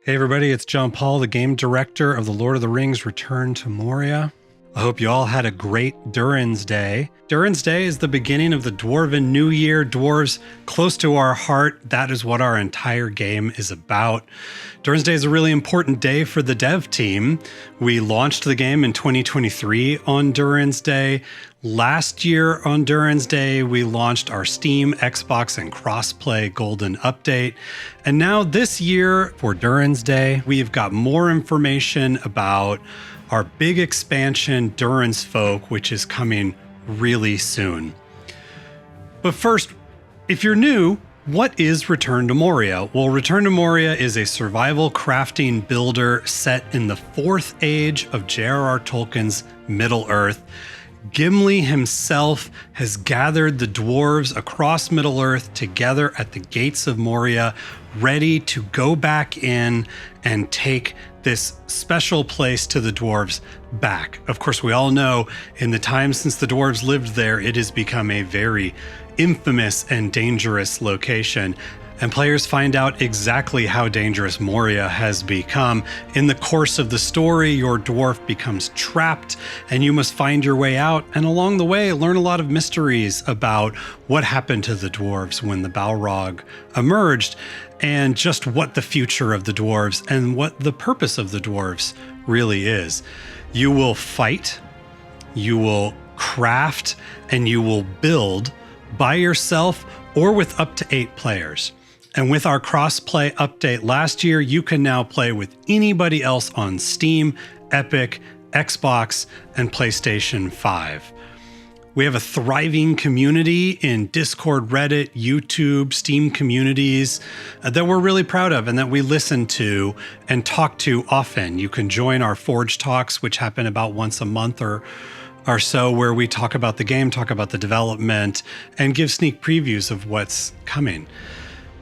Hey everybody, it's John Paul, the game director of The Lord of the Rings Return to Moria. I hope you all had a great Durin's Day. Durin's Day is the beginning of the Dwarven New Year. Dwarves close to our heart. That is what our entire game is about. Durin's Day is a really important day for the dev team. We launched the game in 2023 on Durin's Day. Last year on Durin's Day, we launched our Steam, Xbox, and Crossplay Golden Update. And now this year for Durin's Day, we've got more information about our big expansion, Durin's Folk, which is coming really soon. But first, if you're new, what is Return to Moria? Well, Return to Moria is a survival crafting builder set in the 4th age of J.R.R. Tolkien's Middle-earth. Gimli himself has gathered the dwarves across Middle-earth together at the gates of Moria, ready to go back in and take this special place to the dwarves back. Of course, we all know in the time since the dwarves lived there, it has become a very infamous and dangerous location. And players find out exactly how dangerous Moria has become. In the course of the story, your dwarf becomes trapped and you must find your way out. And along the way, learn a lot of mysteries about what happened to the dwarves when the Balrog emerged, and just what the future of the dwarves and what the purpose of the dwarves really is. You will fight, you will craft, and you will build by yourself or with up to 8 players. And with our cross-play update last year, you can now play with anybody else on Steam, Epic, Xbox, and PlayStation 5. We have a thriving community in Discord, Reddit, YouTube, Steam communities that we're really proud of and that we listen to and talk to often. You can join our Forge Talks, which happen about once a month or so, where we talk about the game, talk about the development, and give sneak previews of what's coming.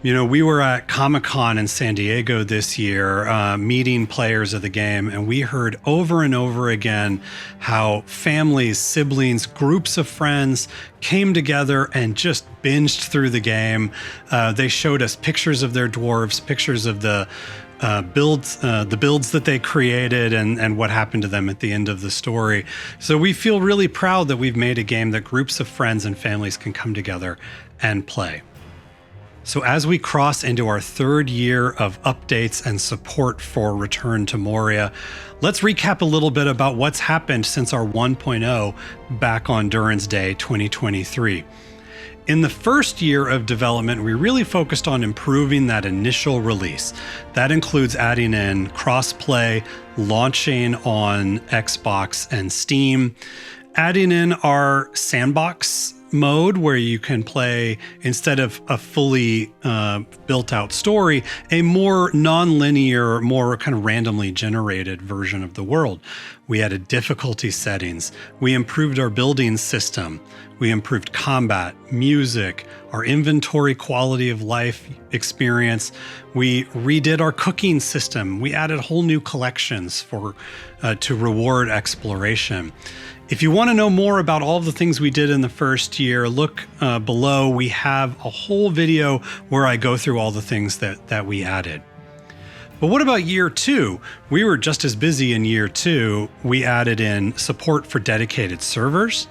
You know, we were at Comic-Con in San Diego this year, meeting players of the game, and we heard over and over again how families, siblings, groups of friends came together and just binged through the game. They showed us pictures of their dwarves, pictures of the builds that they created and what happened to them at the end of the story. So we feel really proud that we've made a game that groups of friends and families can come together and play. So as we cross into our 3rd year of updates and support for Return to Moria, let's recap a little bit about what's happened since our 1.0 back on Durin's Day 2023. In the first year of development, we really focused on improving that initial release. That includes adding in crossplay, launching on Xbox and Steam, adding in our sandbox mode where you can play, instead of a fully built out story, a more non-linear, more kind of randomly generated version of the world. We added difficulty settings. We improved our building system. We improved combat, music, our inventory quality of life experience. We redid our cooking system. We added whole new collections to reward exploration. If you want to know more about all of the things we did in the first year, look below. We have a whole video where I go through all the things that we added. But what about year 2? We were just as busy in year 2. We added in support for dedicated servers.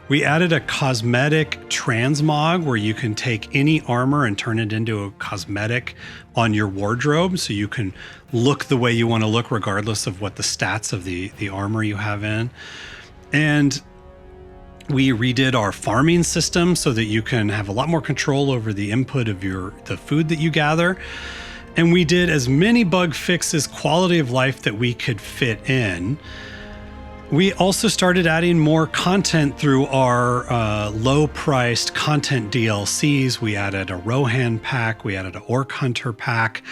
We added a cosmetic transmog where you can take any armor and turn it into a cosmetic on your wardrobe, so you can look the way you want to look regardless of what the stats of the armor you have in. And we redid our farming system so that you can have a lot more control over the input of the food that you gather. And we did as many bug fixes, quality of life that we could fit in. We also started adding more content through our low-priced content DLCs. We added a Rohan pack, we added an Orc Hunter pack,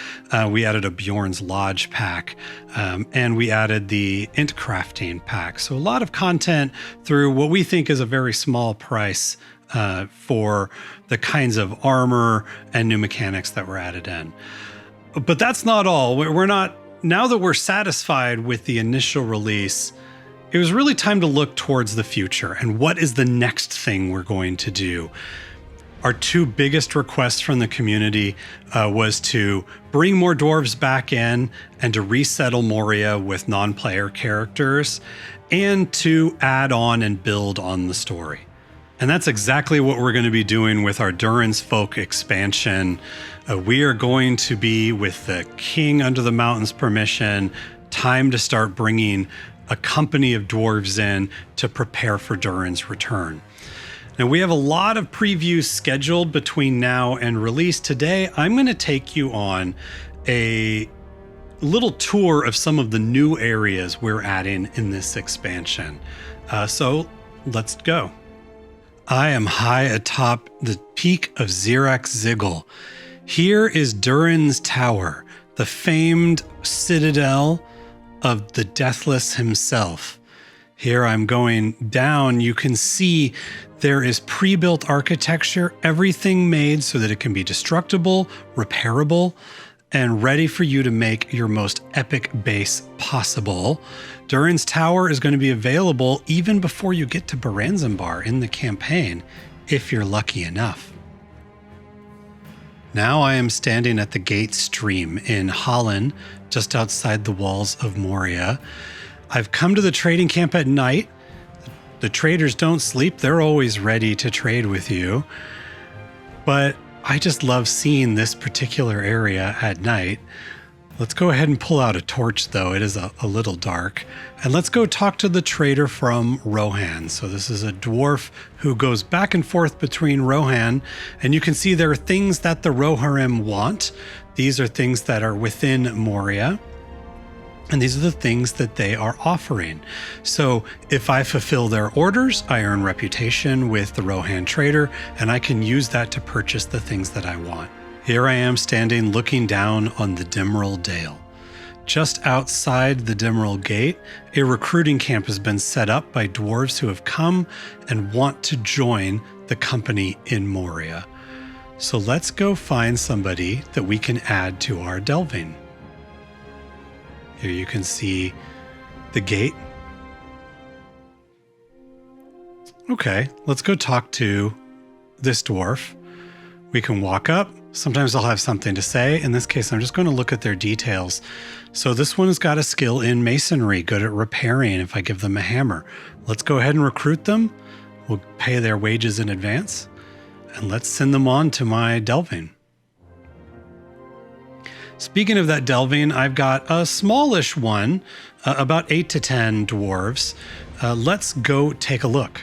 we added a Bjorn's Lodge pack, and we added the Int Crafting pack. So a lot of content through what we think is a very small price for the kinds of armor and new mechanics that were added in. But that's not all. We're not, now that we're satisfied with the initial release, it was really time to look towards the future and what is the next thing we're going to do. Our two biggest requests from the community was to bring more dwarves back in and to resettle Moria with non-player characters and to add on and build on the story. And that's exactly what we're going to be doing with our Durin's Folk expansion. We are going to be, with the King Under the Mountain's permission, time to start bringing a company of dwarves in to prepare for Durin's return. Now, we have a lot of previews scheduled between now and release. Today, I'm going to take you on a little tour of some of the new areas we're adding in this expansion. So let's go. I am high atop the peak of Xirax Ziggle. Here is Durin's Tower, the famed citadel of the Deathless himself. Here I'm going down. You can see there is pre-built architecture, everything made so that it can be destructible, repairable, and ready for you to make your most epic base possible. Durin's Tower is going to be available even before you get to Baranzanbar in the campaign, if you're lucky enough. Now I am standing at the Gate Stream in Holland, just outside the walls of Moria. I've come to the trading camp at night. The traders don't sleep. They're always ready to trade with you. But I just love seeing this particular area at night. Let's go ahead and pull out a torch, though. It is a little dark. And let's go talk to the trader from Rohan. So this is a dwarf who goes back and forth between Rohan. And you can see there are things that the Rohirrim want. These are things that are within Moria. And these are the things that they are offering. So if I fulfill their orders, I earn reputation with the Rohan trader, and I can use that to purchase the things that I want. Here I am standing looking down on the Dimril Dale. Just outside the Dimril Gate, a recruiting camp has been set up by dwarves who have come and want to join the company in Moria. So let's go find somebody that we can add to our delving. Here you can see the gate. Okay, let's go talk to this dwarf. We can walk up. Sometimes I'll have something to say. In this case, I'm just going to look at their details. So this one has got a skill in masonry, good at repairing if I give them a hammer. Let's go ahead and recruit them. We'll pay their wages in advance. And let's send them on to my delving. Speaking of that delving, I've got a smallish one, about 8 to 10 dwarves. Let's go take a look.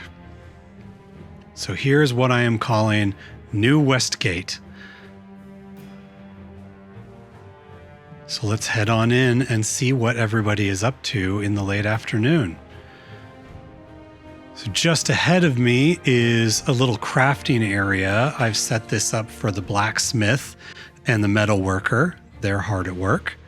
So here's what I am calling New Westgate. So let's head on in and see what everybody is up to in the late afternoon. So just ahead of me is a little crafting area. I've set this up for the blacksmith and the metal worker. They're hard at work.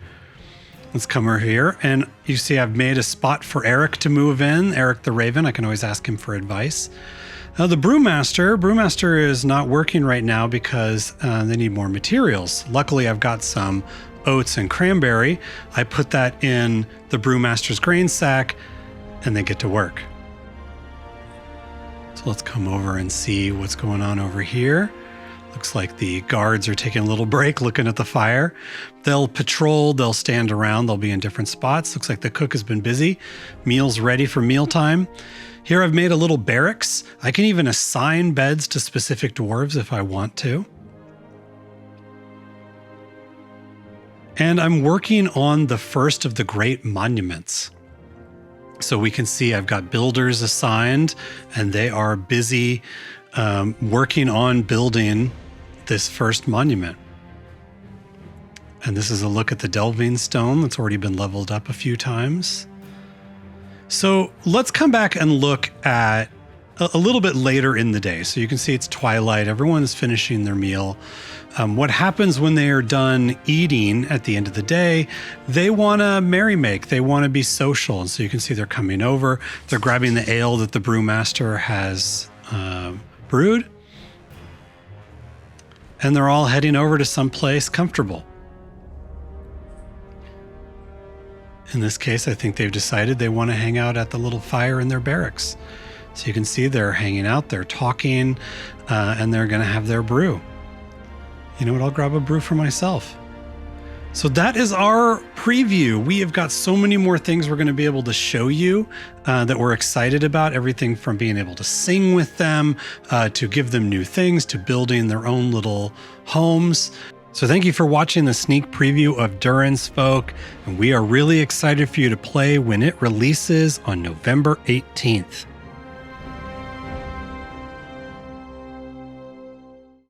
Let's come over here, and you see I've made a spot for Eric to move in. Eric the Raven, I can always ask him for advice. Now the brewmaster is not working right now because they need more materials. Luckily, I've got some oats and cranberry. I put that in the brewmaster's grain sack, and they get to work. So let's come over and see what's going on over here. Looks like the guards are taking a little break looking at the fire. They'll patrol, they'll stand around, they'll be in different spots. Looks like the cook has been busy. Meal's ready for mealtime. Here I've made a little barracks. I can even assign beds to specific dwarves if I want to. And I'm working on the first of the great monuments. So we can see I've got builders assigned, and they are busy working on building this first monument. And this is a look at the delving stone that's already been leveled up a few times. So let's come back and look at a little bit later in the day. So you can see it's twilight. Everyone is finishing their meal. What happens when they are done eating at the end of the day, they want to merry-make. They want to be social. And so you can see they're coming over. They're grabbing the ale that the brewmaster has brewed. And they're all heading over to someplace comfortable. In this case, I think they've decided they want to hang out at the little fire in their barracks. So you can see they're hanging out, they're talking, and they're going to have their brew. You know what? I'll grab a brew for myself. So that is our preview. We have got so many more things we're going to be able to show you that we're excited about. Everything from being able to sing with them, to give them new things, to building their own little homes. So thank you for watching the sneak preview of Durin's Folk. And we are really excited for you to play when it releases on November 18th.